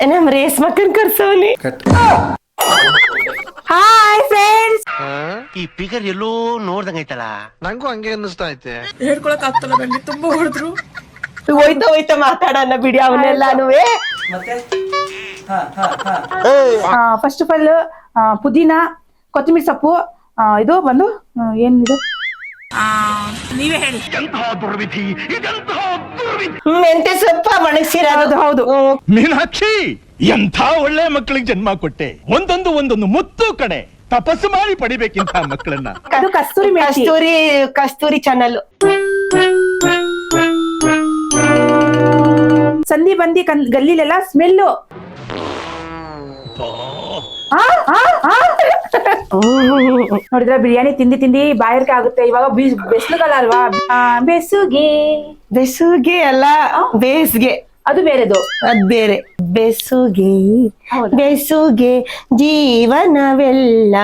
ನಮ್ ರೇಸ್ ಮಕ್ಕನ್ ಕರ್ಸವನಿ. Hi friends. ಈ ಫಿಗರ್ ಎಲ್ಲೋ ನೋಡ್ದಂಗೈತಲ್ಲ. ನಂಗೂ ಹಂಗೆ ಅನ್ನಿಸ್ತಾ ಐತೆ. ಹೇಳ್ಕೊಳಕ್ ಆಗ್ತಲ್ಲ ನಂಗೆ, ತುಂಬಾ ಹೊಡೆದ್ರು. ಹೋಯ್ತಾ ಮಾತಾಡೋಣ ಬಿಡಿ ಅವನ್ನೆಲ್ಲಾನುವೆ. ಫಸ್ಟ್ ಆಫ್ ಆಲ್ ಪುದೀನ, ಕೊತ್ತಂಬರಿ ಸೊಪ್ಪು, ಇದು ಬಂದು ಏನಿದು ನೀವೇ ಹೇಳಿ. ಮೆಂತೆ ಸೊಪ್ಪ ಒಣಗಿಸಿರೋದು. ಹೌದು. ಮೀನಾಕ್ಷಿ, ಎಂಥ ಒಳ್ಳೆ ಮಕ್ಕಳಿಗೆ ಜನ್ಮ ಕೊಟ್ಟೆ. ಒಂದೊಂದು ಮುತ್ತು ಕಡೆ ತಪಸ್ಸು ಮಾಡಿ ಪಡಿಬೇಕಿಂತ ಮಕ್ಕಳನ್ನ. ಅದು ಕಸ್ತೂರಿ ಮೇಥಿ. ಕಸ್ತೂರಿ ಚಾನಲ್. ಸಂಧಿ ಬಂದಿ ಗಲ್ಲಿಲೆಲ್ಲ ಸ್ಮೆಲ್ಲು. ನೋಡಿದ್ರೆ ಬಿರಿಯಾನಿ ತಿಂದಿ ಬಾಯರ್ಕೆ ಆಗುತ್ತೆ. ಇವಾಗ ಬೆಸ್ಲುಗಲ್ಲ ಅಲ್ವಾ, ಬೆಸುಗೆ ಅಲ್ಲ, ಬೇಸ್ಗೆ. ಅದು ಬೇರೆದು, ಅದ್ ಬೇರೆ. ಬೆಸುಗೆ ಜೀವನವೆಲ್ಲ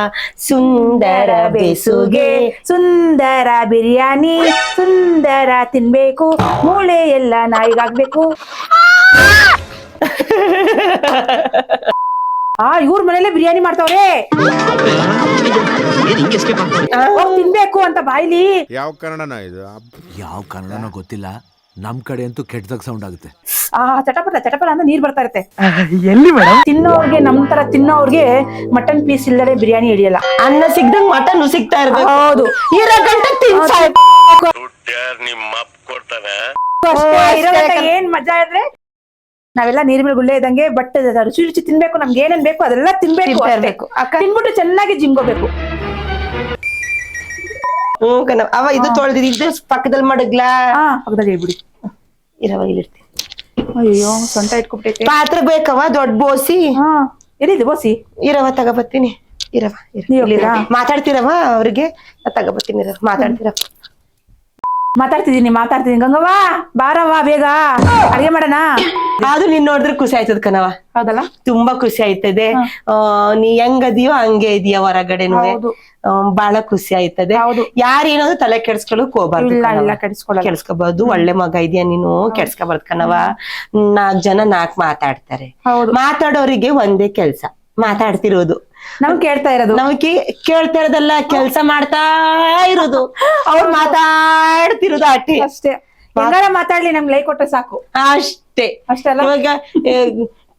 ಸುಂದರ ಬೆಸುಗೆ. ಸುಂದರ ಬಿರಿಯಾನಿ ಸುಂದರ ತಿನ್ಬೇಕು, ಮೂಳೆ ಎಲ್ಲ ನಾಯಿಗಾಗ್ಬೇಕು. ಇವ್ರ ಮನೇಲೆ ಬಿರಿಯಾನಿ ಮಾಡ್ತಾವ್ರೆ, ತಿನ್ಬೇಕು ಅಂತ ಬಾಯ್ಲಿ. ಯಾವ ಕನ್ನಡನ ಇದು? ಯಾವ ಕನ್ನಡನೋ ಗೊತ್ತಿಲ್ಲ, ನಮ್ ಕಡೆ ಅಂತೂ ಕೆಟ್ಟದಾಗ ಸೌಂಡ್ ಆಗುತ್ತೆ. ಚಟಪಟ ಅಂತ ನೀರ್ ಬರ್ತಾ ಇರುತ್ತೆ. ಎಲ್ಲಿ ಮೇಡಮ್? ತಿನ್ನೋರ್ಗೆ, ನಮ್ ತರ ತಿನ್ನೋರ್ಗೆ ಮಟನ್ ಪೀಸ್ ಇಲ್ಲದೆ ಬಿರಿಯಾನಿ ಹಿಡಿಯಲ್ಲ. ಅನ್ನ ಸಿಗ್ದಂಗ್ ಮಟನ್ ಸಿಗ್ತಾ ಇರ್ಬೇಕು. ಹೌದು, ಇರೋ ಗಂಟೆ ಏನ್ ಮಜಾ ಇದ್ರೆ ನಾವೆಲ್ಲ ನೀರ್ ಮೇಲೆ ಗುಳ್ಳೆ ಇದ್ದಂಗೆ. ಬಟ್ ರುಚಿ ತಿನ್ಬೇಕು, ನಮ್ಗೆ ಏನೇನ್ ಬೇಕು ಅದೆಲ್ಲ ತಿನ್ಬೇಕು. ತಿನ್ಬಿಟ್ಟು ಚೆನ್ನಾಗಿ ಜಿಮ್ಗೋಬೇಕು. ಅವ ಇದು ತೊಳೆದಿದ್ದು ಪಕ್ಕದಲ್ಲಿ ಮಡಗ್ಲಾ? ಪಕ್ಕದಲ್ಲಿ ಹೇಳ್ಬಿಡಿ. ಇರವ ಇಲ್ಲಿರ್ತೀನಿ. ಅಯ್ಯೋ, ಸೊಂಟ ಇಟ್ಕೊಬಿಟ್ಟೈತೆ. ಪಾತ್ರೆ ಬೇಕವ ದೊಡ್ಡ ಬೋಸಿ? ಎಲ್ಲಿದೆ ಬೋಸಿ? ಇರವ ತಗೋಬತ್ತೀನಿ. ಮಾತಾಡ್ತಿರವ ಅವ್ರಿಗೆ? ತಗೋಬತ್ತೀನಿ. ಮಾತಾಡ್ತಿದೀನಿ. ಗಂಗವ್ವ ಬಾರವ್ವ, ಬೇಗ ಅಡಿಗೆ ಮಾಡೋಣ. ಅದು ನೀನ್ ನೋಡಿದ್ರೆ ಖುಷಿ ಆಯ್ತದ ಕಣವ. ಹೌದಲ್ಲ, ತುಂಬಾ ಖುಷಿ ಆಯ್ತದೆ. ನೀ ಹೆಂಗದಿಯೋ ಹಂಗೆ ಇದೆಯಾ ಹೊರಗಡೆನು. ಬಹಳ ಖುಷಿ ಆಯ್ತದೆ. ಯಾರೇನಾದ್ರು ತಲೆ ಕೆಡ್ಸ್ಕೊಳಕ್ ಹೋಗ್ಬಾರ್ದು, ಕೆಡ್ಸ್ಕೋಬಾರ್ದು. ಒಳ್ಳೆ ಮಗ ಇದೆಯಾ ನೀನು, ಕೆಡ್ಸ್ಕೊಬಾರ್ದು ಕಣವ. 4 ಜನ 4 ಮಾತಾಡ್ತಾರೆ. ಮಾತಾಡೋರಿಗೆ ಒಂದೇ ಕೆಲ್ಸ, ಮಾತಾಡ್ತಿರೋದು. ನಾವ್ ಕೇಳ್ತಾ ಇರೋದಲ್ಲ, ಕೆಲ್ಸ ಮಾಡ್ತಾ ಇರೋದು. ಅವ್ರು ಮಾತಾಡ್ತಿರೋದು ಅಷ್ಟೇ. ಹೆಂಗಾರ ಮಾತಾಡ್ಲಿ, ನಮ್ಗೆ ಲೈಕ್ ಕೊಟ್ರೆ ಸಾಕು. ಅಷ್ಟೇ. ಇವಾಗ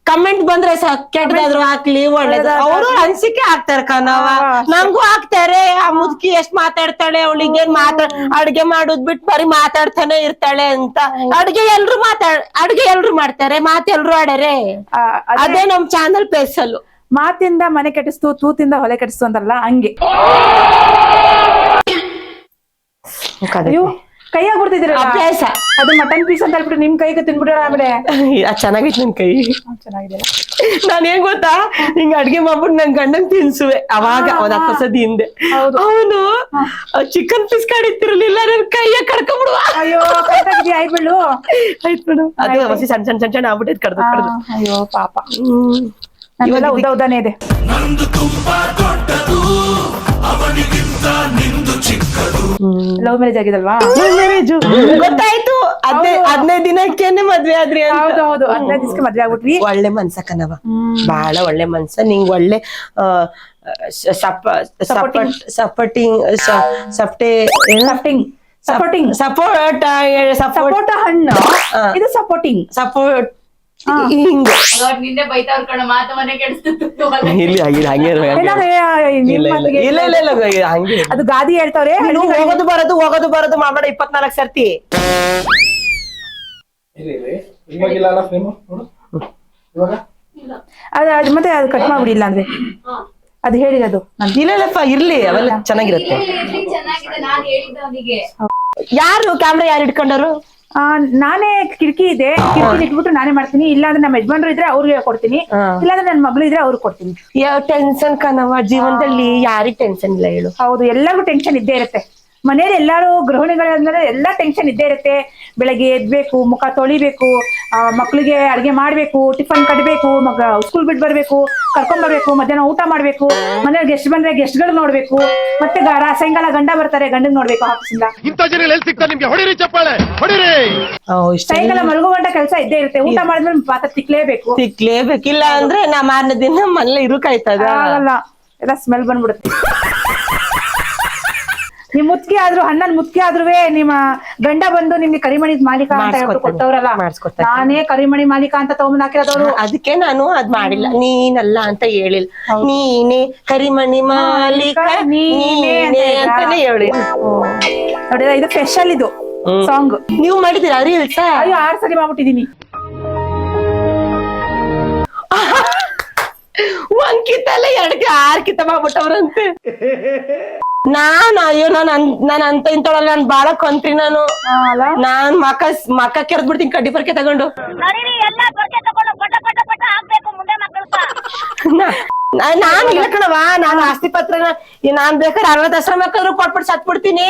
ಕಮೆಂಟ್ ಬಂದ್ರೆ ಸಾಕು, ಕೆಟ್ಟದಾದ್ರು ಹಾಕ್ಲಿ, ಒಳ್ಳೇದು. ಅವರು ಅನ್ಸಿಕೆ ಹಾಕ್ತಾರೆ ಕಣವ, ನಮ್ಗೂ ಹಾಕ್ತಾರೆ. ಆ ಮುದುಕಿ ಎಷ್ಟ್ ಮಾತಾಡ್ತಾಳೆ, ಅವಳಿಗೆ ಅಡ್ಗೆ ಮಾಡೋದ್ ಬಿಟ್ಟು ಬರೀ ಮಾತಾಡ್ತಾನೆ ಇರ್ತಾಳೆ ಅಂತ. ಅಡ್ಗೆ ಎಲ್ರು ಮಾಡ್ತಾರೆ, ಮಾತ್ ಎಲ್ರು ಆಡರೆ. ಅದೇ ನಮ್ ಚಾನಲ್ ಪೇಸಲ್ಲು. ಮಾತಿಂದ ಮನೆ ಕೆಟ್ಟಿಸ್ತು, ತೂತಿಂದ ಹೊಲೆ ಕೆಟ್ಟಿಸ್ತು ಅಂತಾರಲ್ಲ, ಹಂಗೆ. ಅಯ್ಯೋ, ಕೈಯಾಗ ಕೊಡ್ತಿದ್ದೀರ ಅಭ್ಯಾಸ. ಅದು ಮಟನ್ ಪೀಸ್ ಅಂತ ಹೇಳ್ಬಿಟ್ಟು ನಿಮ್ ಕೈಗೆ ತಿನ್ಬಿಟ್ರೆ ಚೆನ್ನಾಗಿತ್ತು ನಿನ್ ಕೈ. ಚೆನ್ನಾಗಿದೆ. ನಾನ್ ಏನ್ ಗೊತ್ತಾ, ಹಿಂಗ ಅಡ್ಗೆ ಮಾಡ್ಬಿಟ್ಟು ನನ್ ಗಂಡನ್ ತಿನ್ಸುವೆ. ಅವಾಗ ಒಂದ್ 10 ವರ್ಷದ ಹಿಂದೆ ಅವನು ಚಿಕನ್ ಪೀಸ್ ಕಾಡಿತ್ತಿರಲಿಲ್ಲ, ನನ್ ಕೈಯ ಕಡ್ಕೊಂಡ್ಬಿಡುವ. ಅಯ್ಯೋ, ಆಯ್ತು ಬಿಡು. ಅದು ಸಣ್ಣ ಆಗ್ಬಿಟ್ಟೈತ್ ಕಡ್ದು. ಅಯ್ಯೋ ಪಾಪ. ಇವೆಲ್ಲ ಉದ್ದನೇ ಇದೆ. ಲವ್ ಮ್ಯಾರೇಜ್ ಆಗಿದಲ್ವಾ? ಗೊತ್ತಾಯ್ತು. 15 ದಿನಕ್ಕೇನೆ ಮದ್ವೆ ಆದ್ರಿ. ಹೌದು, 15 ದಿವಸಕ್ಕೆ ಮದ್ವೆ ಆಗ್ಬಿಟ್ವಿ. ಒಳ್ಳೆ ಮನ್ಸ ಕಣವ, ಬಹಳ ಒಳ್ಳೆ ಮನ್ಸ. ನಿಂಗ್ ಒಳ್ಳೆ ಸಪೋಟ ಹಣ್ಣು ಇದು. ಸಪೋರ್ಟಿಂಗ್ ಹಿಂಗೆ ನಿನ್ನೆ ಬೈತಾವ್ರ ಕಣ, ಮಾತ ಮನೆ ಕೆಡಿಸ್ತಿತ್ತು. ಹಂಗೆ ಅದು ಗಾದಿ ಹೇಳ್ತಾವ್ರೆ. ಹೋಗೋದು ಬರೋದು ಮಾಡ 24 ಸರ್ತಿ. ಮತ್ತೆ ಅದು ಕಟ್ ಮಾಡ್ಬಿಡಿಲ್ಲ ಅಂದ್ರೆ ಅದು ಹೇಳಿರೋದು. ಇಲ್ಲಪ್ಪ, ಇರ್ಲಿ, ಅವೆಲ್ಲ ಚೆನ್ನಾಗಿರುತ್ತೆ. ಯಾರು ಕ್ಯಾಮ್ರಾ ಯಾರು ಇಟ್ಕೊಂಡರು? ನಾನೇ ಕಿಟಕಿ ಇಟ್ಬಿಟ್ಟು ನಾನೇ ಮಾಡ್ತೀನಿ. ಇಲ್ಲಾಂದ್ರೆ ನಮ್ಮ ಯಜಮಾನ್ರು ಇದ್ರೆ ಅವ್ರಿಗೆ ಕೊಡ್ತೀನಿ, ಇಲ್ಲಾಂದ್ರೆ ನನ್ ಮಗಳು ಇದ್ರೆ ಅವ್ರಿಗೆ ಕೊಡ್ತೀನಿ. ಯಾವ ಟೆನ್ಷನ್ ಕಣವ ಜೀವನದಲ್ಲಿ, ಯಾರಿಗ್ ಟೆನ್ಷನ್ ಇಲ್ಲ ಹೇಳು. ಹೌದು, ಎಲ್ಲರಿಗೂ ಟೆನ್ಷನ್ ಇದ್ದೇ ಇರುತ್ತೆ. ಮನೇಲಿ ಎಲ್ಲಾರು ಗೃಹಿಣಿಗಳಾದ್ಮೇಲೆ ಎಲ್ಲಾ ಟೆನ್ಷನ್ ಇದ್ದೇ ಇರುತ್ತೆ. ಬೆಳಗ್ಗೆ ಎದ್ಬೇಕು, ಮುಖ ತೊಳಿಬೇಕು, ಮಕ್ಳಿಗೆ ಅಡ್ಗೆ ಮಾಡ್ಬೇಕು, ಟಿಫನ್ ಕಟ್ಬೇಕು, ಸ್ಕೂಲ್ ಬಿಟ್ಟು ಬರ್ಬೇಕು, ಕರ್ಕೊಂಡ್ ಬರ್ಬೇಕು, ಮಧ್ಯಾಹ್ನ ಊಟ ಮಾಡ್ಬೇಕು, ಮನೇಲಿ ಗೆಸ್ಟ್ ಬಂದ್ರೆ ಗೆಸ್ಟ್ ಗಳು ನೋಡ್ಬೇಕು, ಮತ್ತೆ ಸಾಯಂಕಾಲ ಗಂಡ ಬರ್ತಾರೆ ಗಂಡಗ್ ನೋಡ್ಬೇಕು ಆಫೀಸಿಂದ. ಇಂಥ ಜನ ಎಲ್ಲಿ ಸಿಗ್ತಾರೆ ನಿಮ್ಗೆ? ಹೊಡಿರಿ ಚಪ್ಪಾಳೆ, ಹೊಡಿರಿ. ಸಾಯಂಕಾಲ ಮಲಗೋ ಗಂಟ ಕೆಲಸ ಇದ್ದೇ ಇರುತ್ತೆ. ಊಟ ಮಾಡಿದ್ಮೇಲೆ ಪಾತ್ರ ತಿಕ್ಲೇಬೇಕಿಲ್ಲ ಅಂದ್ರೆ ನಾ ಮಾರನೇ ದಿನ ಮನೇಲಿ ಇರುಕಾಯ್ತದ. ಆಗಲ್ಲ, ಎಲ್ಲ ಸ್ಮೆಲ್ ಬಂದ್ಬಿಡುತ್ತೆ. ನಿಮ್ ಮುತ್ಕಿ ಆದ್ರೂ ಅಣ್ಣನ್ ಮುತ್ಕಿ ಆದ್ರೂ ನಿಮ್ಮ ಗಂಡ ಬಂದು ನಿಮ್ಗೆ ಕರಿಮಣಿ ಮಾಲೀಕ ಅಂತ ಹೇಳ್ಬಿಟ್ಟು ಕೊಟ್ಟವ್ರಲ್ಲ, ನಾನೇ ಕರಿಮಣಿ ಮಾಲೀಕ ಅಂತ ತಗೊಂಡ್ ಹಾಕಿರೋದವ್ರು. ಅದಕ್ಕೆ ನಾನು ಅದ್ ಮಾಡಿಲ್ಲ, ನೀನಲ್ಲ ಅಂತ ಹೇಳಿಲ್ಲ, ನೀನೇ ಕರಿಮಣಿ ಮಾಲೀಕ ನೀನೇ ಅಂತಾನೆ ಹೇಳಿ. ನೋಡಿದ ಇದು ಸ್ಪೆಷಲ್ ಇದು ಸಾಂಗ್. ನೀವು ಮಾಡಿದೀರಾ ರೀಲ್ಸ್? ಅಯ್ಯೋ 6 ಸರಿ ಮಾಡ್ಬಿಟ್ಟಿದೀನಿ. ಒಂದ್ ಕಿತ್ತಲ್ಲ 2 ಕಿತ್ತ ಮಾಡ್ಬಿಟ್ಟವ್ರಂತೆ. ಅಯ್ಯೋ ನಾನ್ ಅಂತ ಇಂತೊಳಲ್ಲ, ನಾನ್ ಬಾಳ ಕೊಂತ್ರಿ ನಾನು. ನಾನ್ ಮಕ್ಕ ಕೆರೆದ್ ಬಿಡ್ತೀನಿ ಕಡ್ಡಿ ಪರ್ಕೆ ತಗೊಂಡು. ನಾನ್ ಇಲ್ಲ ಕಣವ, ನಾನ್ ಆಸ್ತಿ ಪತ್ರ ನಾನ್ ಬೇಕಾದ್ರೆ 60 ಆಶ್ರಮಕ್ಕಾದ್ರೂ ಕೊಟ್ಬಿಟ್ಟು ಸತ್ ಬಿಡ್ತೀನಿ.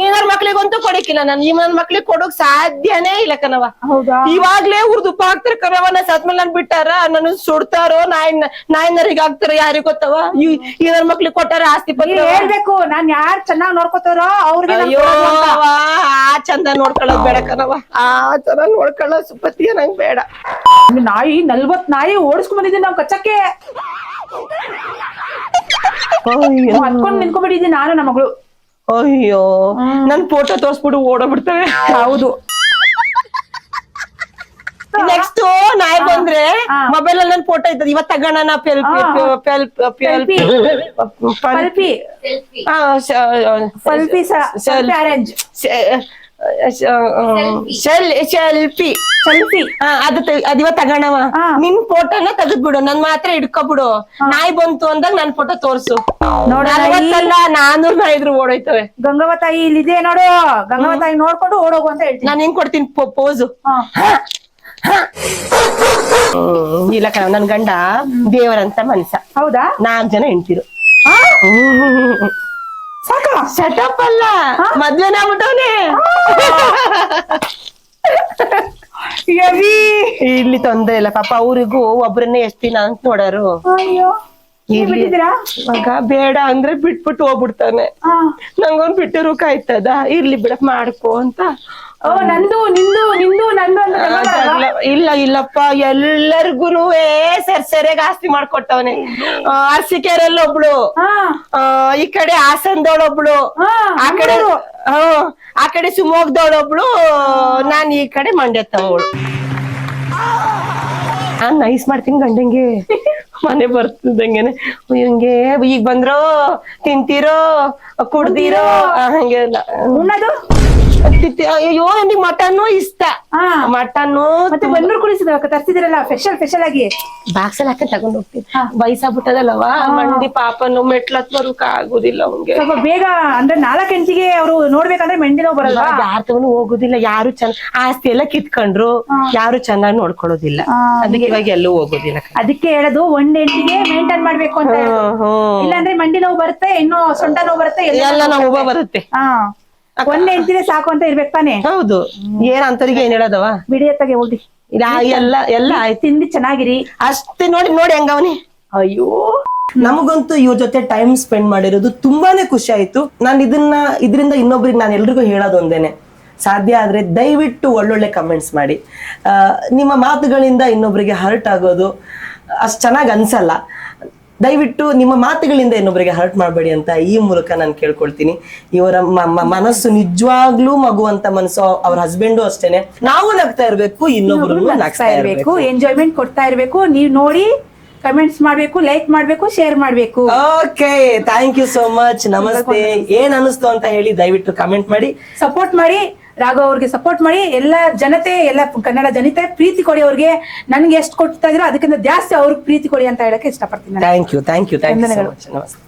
ಏನಾರ ಮಕ್ಳಿಗಂತೂ ಕೊಡಕಿಲ್ಲ, ನಾನು ಈ ನನ್ ಮಕ್ಳಿಗೆ ಕೊಡೋಕ್ ಸಾಧ್ಯನೇ ಇಲ್ಲ ಕಣವ. ಇವಾಗ್ಲೇ ಉಪ್ಪ ಹಾಕ್ತಾರ ಕಣವ, ನಾ ಸತ್ಮೇಲೆ ನನ್ ಬಿಟ್ಟಾರ, ನನ್ನ ಸುಡ್ತಾರೋ ನಾಯಿನರಿಗೆ ಹಾಕ್ತಾರ ಯಾರಿಗ ಗೊತ್ತವ. ಈ ನನ್ ಮಕ್ಳಿಗೆ ಕೊಟ್ಟಾರ ಆಸ್ತಿ ಪತ್ರ. ಹೇಳ್ಬೇಕು ನಾನ್ ಯಾರ್ ಚೆನ್ನಾಗ್ ನೋಡ್ಕೋತಾರೋ ಅವ್ರಿಗೆ. ಅಯ್ಯೋ ಆ ಚಂದ ನೋಡ್ಕೊಳ್ಳೋದ್ ಬೇಡ ಕಣವ, ಆ ತರ ನೋಡ್ಕೊಳ್ಳೋ ಸುಪತಿಯ ನಂಗ್ ಬೇಡ. ನಾಯಿ 40 ನಾಯಿ ಓಡಿಸ್ಕೊಂಡ್ ಬಂದಿದ್ದೀನಿ ನಾವ್ ಕಚ್ಚಕ್ಕೆ. ಹತ್ಕೊಂಡ್ ನಿಂತ್ಕೊಂಡ್ಬಿಟ್ಟಿದ್ದೀನಿ ನಾನು ನಮ್ಮ ಮಗಳು. ಅಯ್ಯೋ ನನ್ ಫೋಟೋ ತೋರ್ಸ್ಬಿಟ್ಟು ಓಡೋಗ್ಬಿಡ್ತವೆ. ಹೌದು. ನೆಕ್ಸ್ಟ್ ನಾಯಿ ಬಂದ್ರೆ ಮೊಬೈಲ್ ಅಲ್ಲಿ ನನ್ ಫೋಟೋ ಇದ್ದದ, ಇವತ್ ತಗೋಣ ಅರೇಂಜ್ ಶೆಲ್ಫಿ ಅದಿವ ತಗೋಣವ. ನಿನ್ ಫೋಟೋನ ತೆಗೆದ್ಬಿಡು, ನನ್ ಮಾತ್ರ ಇಡ್ಕೊಬಿಡು. ನಾಯಿ ಬಂತು ಅಂದಾಗ ನನ್ ಫೋಟೋ ತೋರ್ಸು. 400 ನಾಯಿ ಇದ್ರು ಓಡೋಯ್ತವೆ. ಗಂಗವ್ವ ತಾಯಿ ಇಲ್ಲಿದೆ ನೋಡು, ಗಂಗವ್ವ ತಾಯಿ ನೋಡ್ಕೊಂಡು ಓಡೋಗು ಅಂತ ಹೇಳ್ತೀನಿ. ನಾನ್ ಹೆಂಗ್ ಕೊಡ್ತೀನಿ ಪೋಸು. ಇಲ್ಲ ಕಣ, ನನ್ ಗಂಡ ದೇವರಂತ ಮನ್ಸ. ಹೌದಾ? 4 ಜನ ಹೆಂಡ್ತಿರು. ಸಾಕ ಸೆಟಪ್ ಅಲ್ಲ, ಮದ್ವೆನ ಆಗ್ಬಿಟ್ಟವ್ನೆ. ಇಲ್ಲಿ ತೊಂದ್ರೆ ಇಲ್ಲ ಪಾಪ, ಅವ್ರಿಗೂ ಒಬ್ರನ್ನೇ ಎಷ್ಟ್ ದಿನ ಅಂತ ನೋಡಾರು. ಮಗ ಬೇಡ ಅಂದ್ರೆ ಬಿಟ್ಬಿಟ್ಟು ಹೋಗ್ಬಿಡ್ತಾನೆ. ನಂಗೊಂದ್ ಬಿಟ್ಟಿರು ಕಾಯ್ತದ, ಇರ್ಲಿ ಬಿಡಕ್ ಮಾಡ್ಕೋ ಅಂತ. ನಂದು ನಿಂದು ನಿಂದು ನಂದು ಅಂತ ಇಲ್ಲಪ್ಪ, ಎಲ್ಲರಿಗೂನು ಸರಿಯಾಗಿ ಆಸ್ತಿ ಮಾಡ್ಕೊಟ್ಟವನೆ. ಅರಸೀಕೆರೆಯಲ್ಲಿ ಒಬ್ಳು, ಈ ಕಡೆ ಹಾಸನದವಳೊಬ್ಳು, ಆ ಕಡೆ ಶಿವಮೊಗ್ಗದವಳೊಬ್ಳು, ನಾನ್ ಈ ಕಡೆ ಮಂಡ್ಯದವಳು. ನಾನ್ ನೈಸ್ ಮಾಡ್ತೀನಿ ಗಂಡಂಗೆ, ಮನೆ ಬರ್ತಿದ್ದಂಗೆನೆ ಹಿಂಗೆ ಈಗ ಬಂದ್ರೋ ತಿಂತೀರೋ ಕುಡ್ದಿರೋ ಹಂಗೆಲ್ಲ ಉಣ್ಣದು. ಅಯ್ಯೋ ನಿಮ್ಗೆ ಮಟನ್ನು ಇಷ್ಟ, ಮಟನ್ನು ಮತ್ತೆ ಬೆಂಗಳೂರು ಕುಡಿಸಿದ ತರ್ಸಿದಿರಲ್ಲ ಸ್ಪೆಷಲ್ ಆಗಿ ಬಾಕ್ಸಲ್ಲಿ ಹಾಕಿ ತಗೊಂಡ್ ಹೋಗ್ತೀನಿ. ವಯಸ್ಸಾಗ್ಬಿಟ್ಟದಲ್ಲವ, ಮಂಡಿ ಪಾಪನು ಮೆಟ್ಲತ್ ಬರೋಕ ಆಗುದಿಲ್ಲ ಅವ್ಗೆ. ಸ್ವಲ್ಪ ಬೇಗ ಅಂದ್ರೆ 4 ಗಂಟೆಗೆ ಅವ್ರು ನೋಡ್ಬೇಕಂದ್ರೆ ಮಂಡಿ ನೋವು ಬರಲ್ಲ. ಯಾರ ತಗೊಂಡು ಹೋಗುದಿಲ್ಲ, ಯಾರು ಆಸ್ತಿ ಎಲ್ಲ ಕಿತ್ಕೊಂಡ್ರು, ಯಾರು ಚೆನ್ನಾಗಿ ನೋಡ್ಕೊಳ್ಳೋದಿಲ್ಲ. ಅದಕ್ಕೆ ಇವಾಗ ಎಲ್ಲೂ ಹೋಗೋದಿಲ್ಲ. ಅದಕ್ಕೆ ಹೇಳೋದು 1 ಗಂಟೆಗೆ ಮೇಂಟೈನ್ ಮಾಡ್ಬೇಕು ಅಂತ. ಇಲ್ಲಾಂದ್ರೆ ಮಂಡಿ ನೋವು ಬರುತ್ತೆ, ಇನ್ನು ಸೊಂಟ ನೋವು ಬರುತ್ತೆ, ಎಲ್ಲ ನೋವು ಬರುತ್ತೆ. 1 ಗಂಟೆ ಸಾಕು ಅಂತ ಇರ್ಬೇಕು ತಾನೆ. ಹೌದು, ಏನ್ ಅಂತವ್ರಿಗೆ ಏನ್ ಹೇಳೋದವ, ಬಿಡಿಯತ್ತಾಗೆ ಹೋಗಿ ಎಲ್ಲ ಆಯ್ತು, ತಿಂಡಿ ಚೆನ್ನಾಗಿರಿ ಅಷ್ಟೇ. ನೋಡಿ ಹೆಂಗವನಿ. ಅಯ್ಯೋ ನಮಗಂತೂ ಇವ್ರ ಜೊತೆ ಟೈಮ್ ಸ್ಪೆಂಡ್ ಮಾಡಿರೋದು ತುಂಬಾನೇ ಖುಷಿ ಆಯ್ತು. ನಾನು ಇದರಿಂದ ಇನ್ನೊಬ್ರಿಗೆ ನಾನು ಎಲ್ರಿಗೂ ಹೇಳೋದು ಒಂದೇನೆ, ಸಾಧ್ಯ ಆದ್ರೆ ದಯವಿಟ್ಟು ಒಳ್ಳೊಳ್ಳೆ ಕಮೆಂಟ್ಸ್ ಮಾಡಿ. ನಿಮ್ಮ ಮಾತುಗಳಿಂದ ಇನ್ನೊಬ್ರಿಗೆ ಹರ್ಟ್ ಆಗೋದು ಅಷ್ಟ್ ಚೆನ್ನಾಗ್ ಅನ್ಸಲ್ಲ. ದಯವಿಟ್ಟು ನಿಮ್ಮ ಮಾತುಗಳಿಂದ ಇನ್ನೊಬ್ಬರಿಗೆ ಹರ್ಟ್ ಮಾಡಬೇಡಿ ಅಂತ ಈ ಮೂಲಕ ನಾನು ಕೇಳ್ಕೊಳ್ತೀನಿ. ಇವರ ಮನಸ್ಸು ನಿಜವಾಗ್ಲೂ ಮಗುವಂತ ಮನಸ್ಸು, ಅವ್ರ ಹಸ್ಬೆಂಡು ಅಷ್ಟೇನೆ. ನಾವು ನಗ್ತಾ ಇರ್ಬೇಕು, ಇನ್ನೊಬ್ರು ನಗ್ತಾ ಇರ್ಬೇಕು, ಎಂಜಾಯ್ಮೆಂಟ್ ಕೊಡ್ತಾ ಇರ್ಬೇಕು. ನೀವ್ ನೋಡಿ ಕಮೆಂಟ್ಸ್ ಮಾಡ್ಬೇಕು, ಲೈಕ್ ಮಾಡ್ಬೇಕು, ಶೇರ್ ಮಾಡ್ಬೇಕು. Okay, thank you so much. ನಮಸ್ತೆ. ಏನ್ ಅನಿಸ್ತು ಅಂತ ಹೇಳಿ ದಯವಿಟ್ಟು ಕಮೆಂಟ್ ಮಾಡಿ, ಸಪೋರ್ಟ್ ಮಾಡಿ. ರಾಘವ್ ಅವ್ರಿಗೆ ಸಪೋರ್ಟ್ ಮಾಡಿ. ಎಲ್ಲ ಜನತೆ, ಎಲ್ಲ ಕನ್ನಡ ಜನತೆ ಪ್ರೀತಿ ಕೊಡಿ ಅವ್ರಿಗೆ. ನನ್ಗೆ ಎಷ್ಟು ಕೊಡ್ತಾ ಇದ್ರು ಅದಕ್ಕಿಂತ ಜಾಸ್ತಿ ಅವ್ರಿಗೆ ಪ್ರೀತಿ ಕೊಡಿ ಅಂತ ಹೇಳಕ್ಕೆ ಇಷ್ಟಪಡ್ತೀನಿ. Thank you. ನಮಸ್ತೆ.